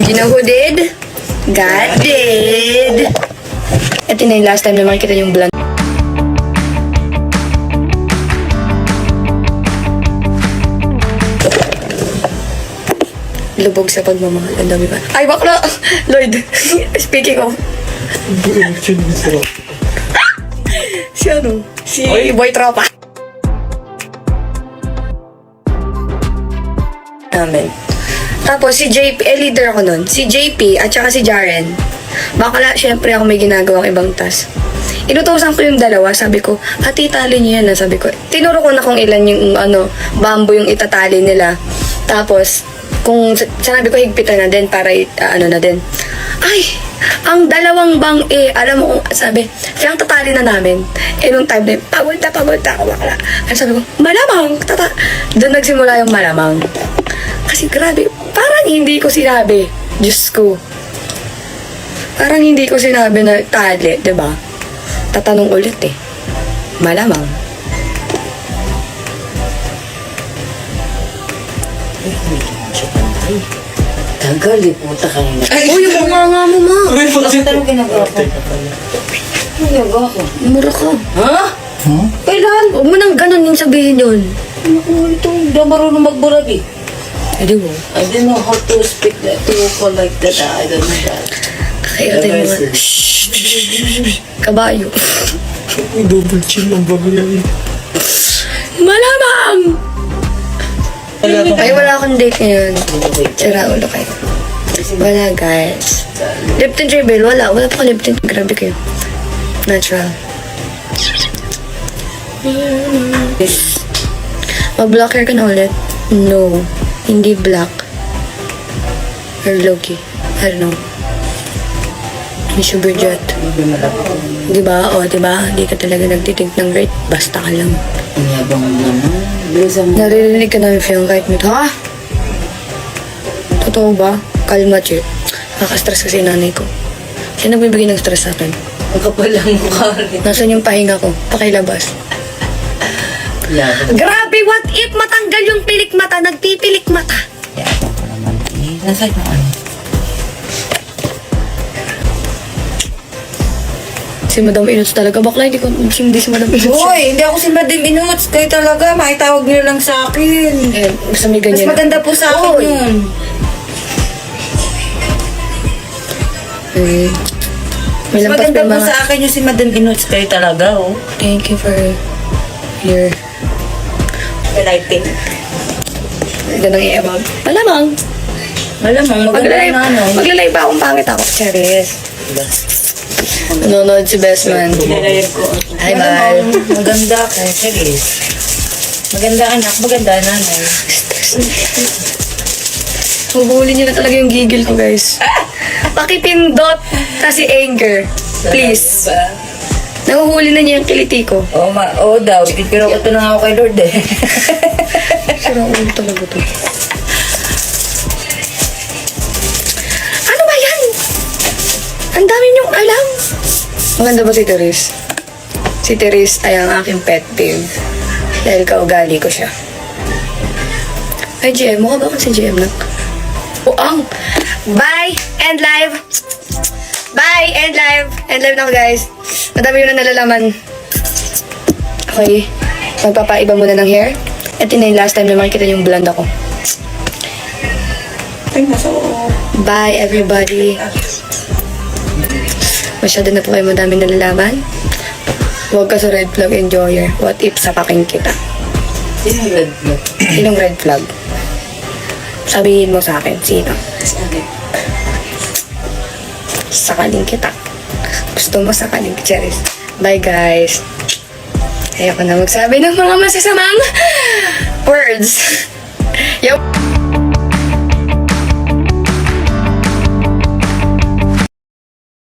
You know who did? God did. Ito na yung last time na makikita yung blonde. Lubog sa pagmamahal. Ang dami pa. Ay, bakla! Lloyd, speaking of. Si ano? Si Boy Tropa. Namin. Tapos si JP, leader ako nun. Si JP at saka si Jaren. Bakla, syempre ako may ginagawang ibang task. Inutusan ko yung dalawa, sabi ko, itali niyo yan, sabi ko. Tinuro ko na kung ilan yung bamboo yung itatali nila. Tapos, kung sinabi ko higpitan na din para na din. Ay, ang dalawang bang alam mo kung sabi, siyang tatali na namin. Nung time na yun, pagulta ako bakla. Ano sabi ko, malamang, doon nagsimula yung malamang. Kasi grabe, parang hindi ko sinabi, Diyos ko. Parang hindi ko sinabi na tali, diba? Tatanong ulit malamang. Tagal, puta ka na. Uy, yung bunganga mo, ma. Bakit anong ginagawa ko? Anong ginagawa ko? Mura ka. Ha? Kailan? Huwag mo nang ganun yung sabihin yun. Ano ito? Hindi ako marunong magburag eh. Hindi mo. I don't know how to speak that, to call like that. I don't know that. Kaya tayo mga... Kabayo. May double chin ang babae. Malamang! Ay, wala akong date ngayon. Sira ulo kayo. Wala, guys. Lipton Rebel, wala. Wala pa akong Lipton. Grabe kayo. Natural. Yes. Mag-black hair ka na ulit? No. Hindi black. Or low-key. I don't know. Miss Burjot. Diba? O, diba? Hindi ka talaga nagtitink ng rate. Basta ka lang. Ang yabang mo naman. Bilisan mo. Naririnig ka namin, Fiong, kahit may... Ha? Totoo ba? Kalma, Che. Nakaka-stress kasi nanay ko. Siya nagbibigay ng stress sa akin. Ang kapal lang mukha rin. Nasaan yung pahinga ko? Pakilabas. Yabang. Grabe, what if matanggal yung pilik mata? Nagpipilik mata. Yabang ko naman. Nasaan yung ano? Si Madam Inuts talaga. Bakla, hindi si Madam Inuts. Hoy, hindi ako si Madam Inuts. Kayo talaga, makitawag niyo lang sa akin. Eh, basta may Mas ganyan. maganda po sa akin Hoy. yun. Eh, may Mas lampas maganda pa po mga... sa akin yung si Madam Inuts. Kayo talaga, oh. Thank you for your... Lighting. Gandang i-abab. Malamang. Malamang, maganda Maglalay na ano. maglalay ba akong pangit ako? Charis. Nanonood si Bestman. Nilayag ko. Hi, Malamang, maganda ka. Serious. Maganda anak, maganda nanay. Huhuli niyo na talaga yung gigil ko, guys. Pakipindot kasi anger. Please. Nahuhuli na niya yung kiliti ko. Oo daw. Pero ito na nga ako kay Lord eh. Sira ulo talaga to. Ano ba yan? Ang dami niyong alam. Maganda ba si Therese? Si Therese ay ang aking pet peeve. Dahil kaugali ko siya. Ay, GM. Mukha ba akong si GM na? Ang bye and live. Bye and live. And live na ako, guys. Madami yun na nalalaman. Okay. Magpapaiba muna ng hair. Ito na yung last time na makikita yung blonde ako. Ay, nasa Bye, everybody. Masyado na po kayo madami nalalaman. Huwag ka sa red flag enjoyer. What if sapakin kita? Sino yung red flag? Sinong red flag? Sabihin mo sa akin, sino? Sabi. Sakaling kita. Gusto mo sakaling Charis. Bye, guys. Ayoko na magsabi ng mga masasamang words. Yo!